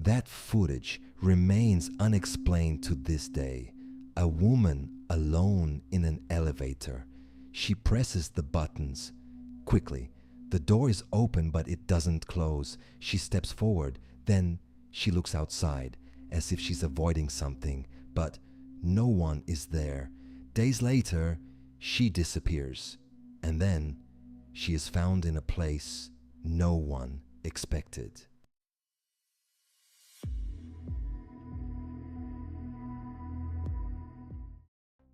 That footage remains unexplained to this day. A woman alone in an elevator. She presses the buttons. Quickly, the door is open but it doesn't close. She steps forward, then she looks outside as if she's avoiding something, but no one is there. Days later, she disappears, and then she is found in a place no one expected.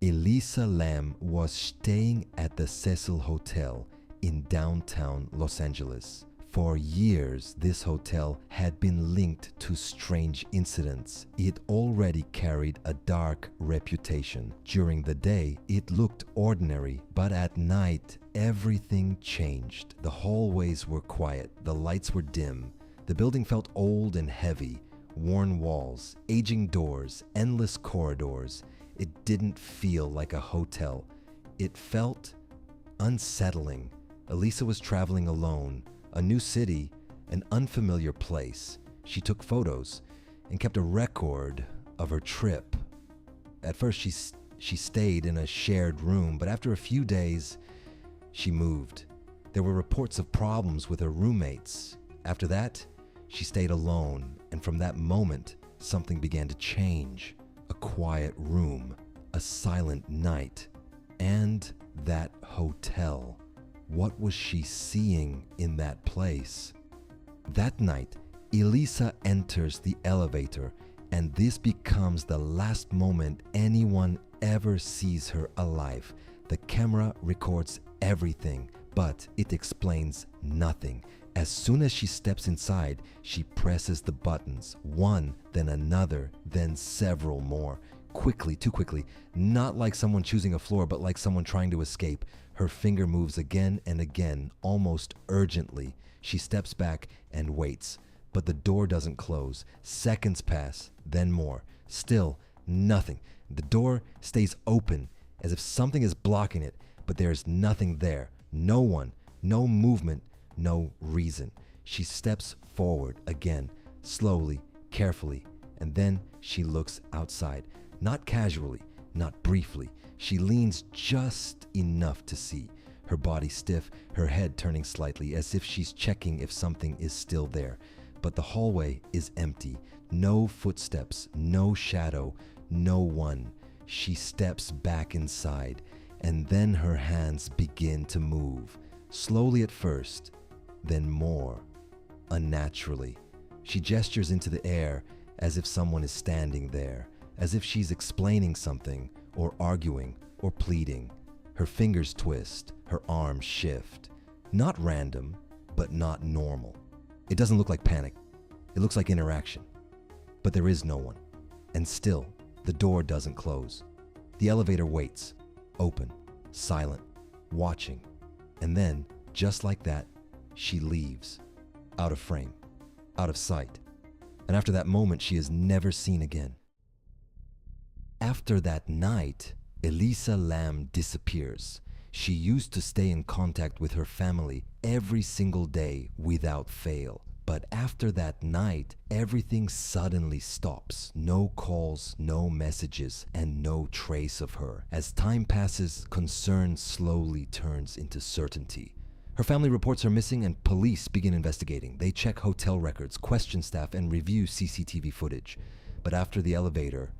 Elisa Lam was staying at the Cecil Hotel in downtown Los Angeles. For years, this hotel had been linked to strange incidents. It already carried a dark reputation. During the day, it looked ordinary, but at night, everything changed. The hallways were quiet, the lights were dim. The building felt old and heavy. Worn walls, aging doors, endless corridors. It didn't feel like a hotel. It felt unsettling. Elisa was traveling alone. A new city, an unfamiliar place. She took photos and kept a record of her trip. At first, she stayed in a shared room, but after a few days, she moved. There were reports of problems with her roommates. After that, she stayed alone, and from that moment, something began to change. A quiet room, a silent night, and that hotel. What was she seeing in that place? That night, Elisa enters the elevator, and this becomes the last moment anyone ever sees her alive. The camera records everything, but it explains nothing. As soon as she steps inside, she presses the buttons, one, then another, then several more. Quickly, too quickly, not like someone choosing a floor, but like someone trying to escape. Her finger moves again and again, almost urgently. She steps back and waits, but the door doesn't close. Seconds pass, then more. Still, nothing. The door stays open, as if something is blocking it, but there is nothing there. No one, no movement, no reason. She steps forward again, slowly, carefully, and then she looks outside. Not casually, not briefly. She leans just enough to see, her body stiff, her head turning slightly as if she's checking if something is still there. But the hallway is empty. No footsteps, no shadow, no one. She steps back inside, and then her hands begin to move. Slowly at first, then more unnaturally. She gestures into the air as if someone is standing there, as if she's explaining something, or arguing, or pleading. Her fingers twist, her arms shift. Not random, but not normal. It doesn't look like panic. It looks like interaction. But there is no one. And still, the door doesn't close. The elevator waits, open, silent, watching. And then, just like that, she leaves. Out of frame, out of sight. And after that moment, she is never seen again. After that night, Elisa Lam disappears. She used to stay in contact with her family every single day without fail. But after that night, everything suddenly stops. No calls, no messages, and no trace of her. As time passes, concern slowly turns into certainty. Her family reports her missing and police begin investigating. They check hotel records, question staff, and review CCTV footage. But after the elevator,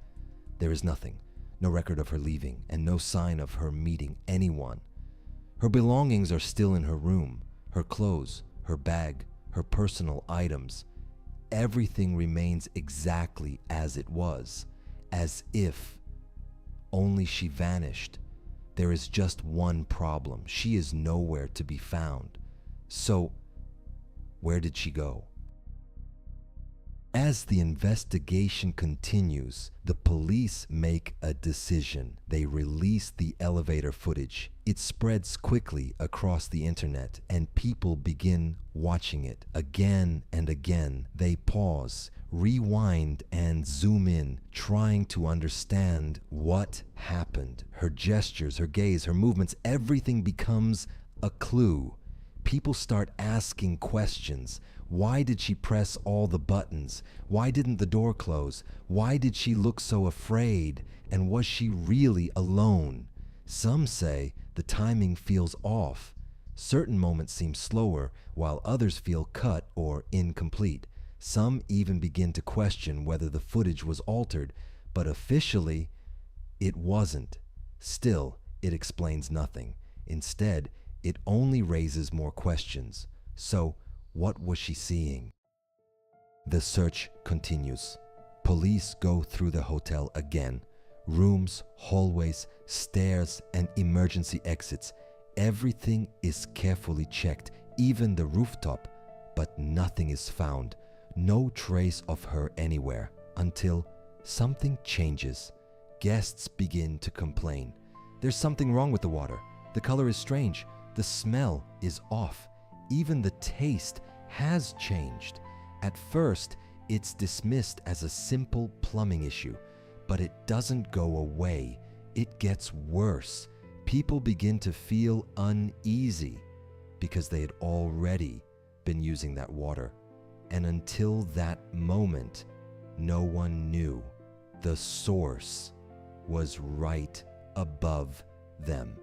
there is nothing. No record of her leaving, and no sign of her meeting anyone. Her belongings are still in her room. Her clothes, her bag, her personal items. Everything remains exactly as it was, as if only she vanished. There is just one problem. She is nowhere to be found. So, where did she go? As the investigation continues, the police make a decision. They release the elevator footage. It spreads quickly across the internet, and people begin watching it again and again. They pause, rewind, and zoom in, trying to understand what happened. Her gestures, her gaze, her movements, everything becomes a clue. People start asking questions. Why did she press all the buttons? Why didn't the door close? Why did she look so afraid? And was she really alone? Some say the timing feels off. Certain moments seem slower, while others feel cut or incomplete. Some even begin to question whether the footage was altered, but officially, it wasn't. Still, it explains nothing. Instead, it only raises more questions. So, what was she seeing? The search continues. Police go through the hotel again. Rooms, hallways, stairs, and emergency exits. Everything is carefully checked, even the rooftop, but nothing is found. No trace of her anywhere, until something changes. Guests begin to complain. There's something wrong with the water. The color is strange. The smell is off. Even the taste has changed. At first, it's dismissed as a simple plumbing issue, but it doesn't go away. It gets worse. People begin to feel uneasy because they had already been using that water. And until that moment, no one knew the source was right above them.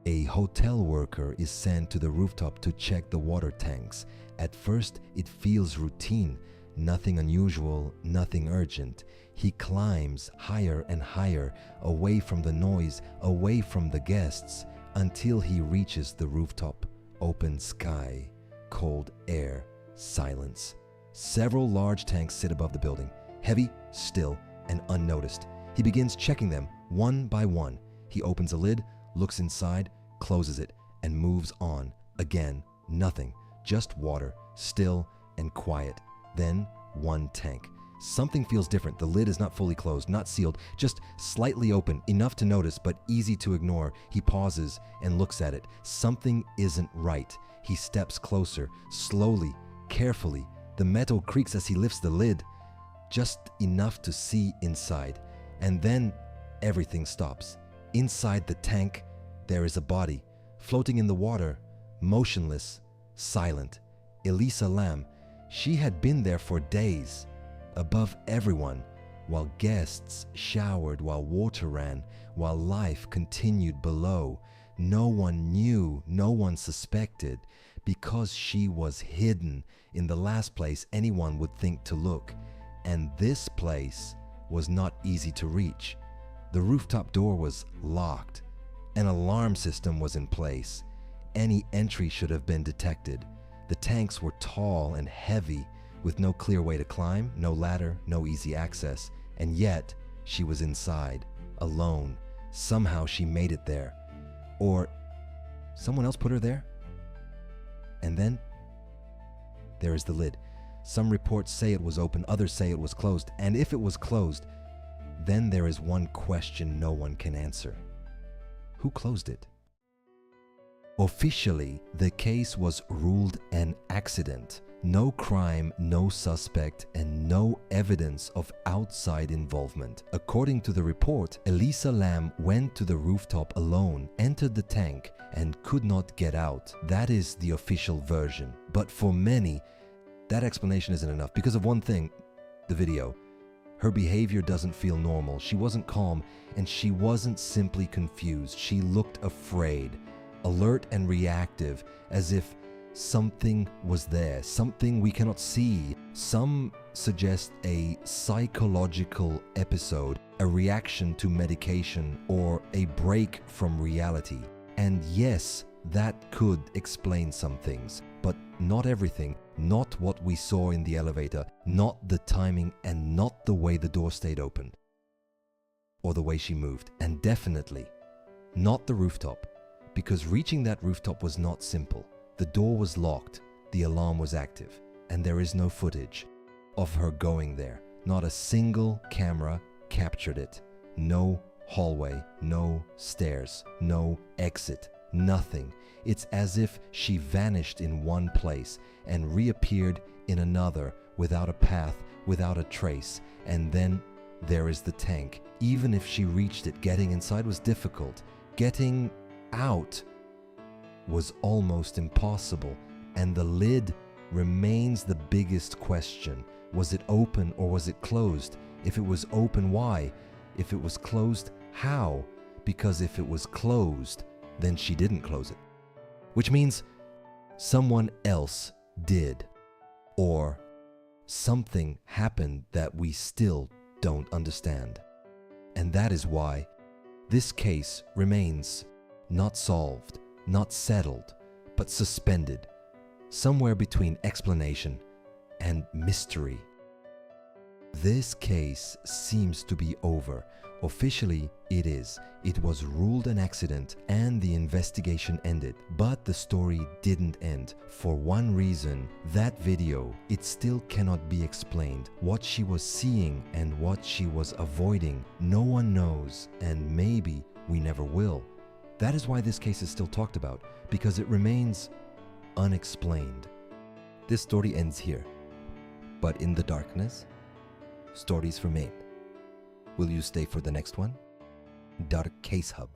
A hotel worker is sent to the rooftop to check the water tanks. At first, it feels routine, nothing unusual, nothing urgent. He climbs higher and higher, away from the noise, away from the guests, until he reaches the rooftop. Open sky, cold air, silence. Several large tanks sit above the building, heavy, still, and unnoticed. He begins checking them one by one. He opens a lid, looks inside, closes it, and moves on. Again, nothing, just water, still and quiet. Then one tank. Something feels different. The lid is not fully closed, not sealed, just slightly open, enough to notice but easy to ignore. He pauses and looks at it. Something isn't right. He steps closer, slowly, carefully. The metal creaks as he lifts the lid, just enough to see inside. And then everything stops. Inside the tank, there is a body, floating in the water, motionless, silent. Elisa Lam. She had been there for days, above everyone, while guests showered, while water ran, while life continued below. No one knew, no one suspected, because she was hidden in the last place anyone would think to look. And this place was not easy to reach. The rooftop door was locked. An alarm system was in place. Any entry should have been detected. The tanks were tall and heavy, with no clear way to climb, no ladder, no easy access. And yet, she was inside, alone. Somehow she made it there. Or someone else put her there? And then, there is the lid. Some reports say it was open, others say it was closed. And if it was closed, then there is one question no one can answer. Who closed it? Officially, the case was ruled an accident. No crime, no suspect, and no evidence of outside involvement. According to the report, Elisa Lam went to the rooftop alone, entered the tank, and could not get out. That is the official version. But for many, that explanation isn't enough because of one thing, the video. Her behavior doesn't feel normal. She wasn't calm, and she wasn't simply confused. She looked afraid, alert and reactive, as if something was there, something we cannot see. Some suggest a psychological episode, a reaction to medication, or a break from reality. And yes, that could explain some things, but not everything. Not what we saw in the elevator, not the timing, and not the way the door stayed open, or the way she moved, and definitely not the rooftop, because reaching that rooftop was not simple. The door was locked, the alarm was active, and there is no footage of her going there. Not a single camera captured it. No hallway, no stairs, no exit, nothing. It's as if she vanished in one place and reappeared in another without a path, without a trace. And then there is the tank. Even if she reached it, getting inside was difficult. Getting out was almost impossible. And the lid remains the biggest question. Was it open or was it closed? If it was open, why? If it was closed, how? Because if it was closed, then she didn't close it. Which means someone else did. Or something happened that we still don't understand. And that is why this case remains not solved, not settled, but suspended, somewhere between explanation and mystery. This case seems to be over. Officially, it is. It was ruled an accident and the investigation ended. But the story didn't end. For one reason, that video, it still cannot be explained. What she was seeing and what she was avoiding, no one knows, and maybe we never will. That is why this case is still talked about, because it remains unexplained. This story ends here. But in the darkness, stories remain. Will you stay for the next one? Dark Case Hub.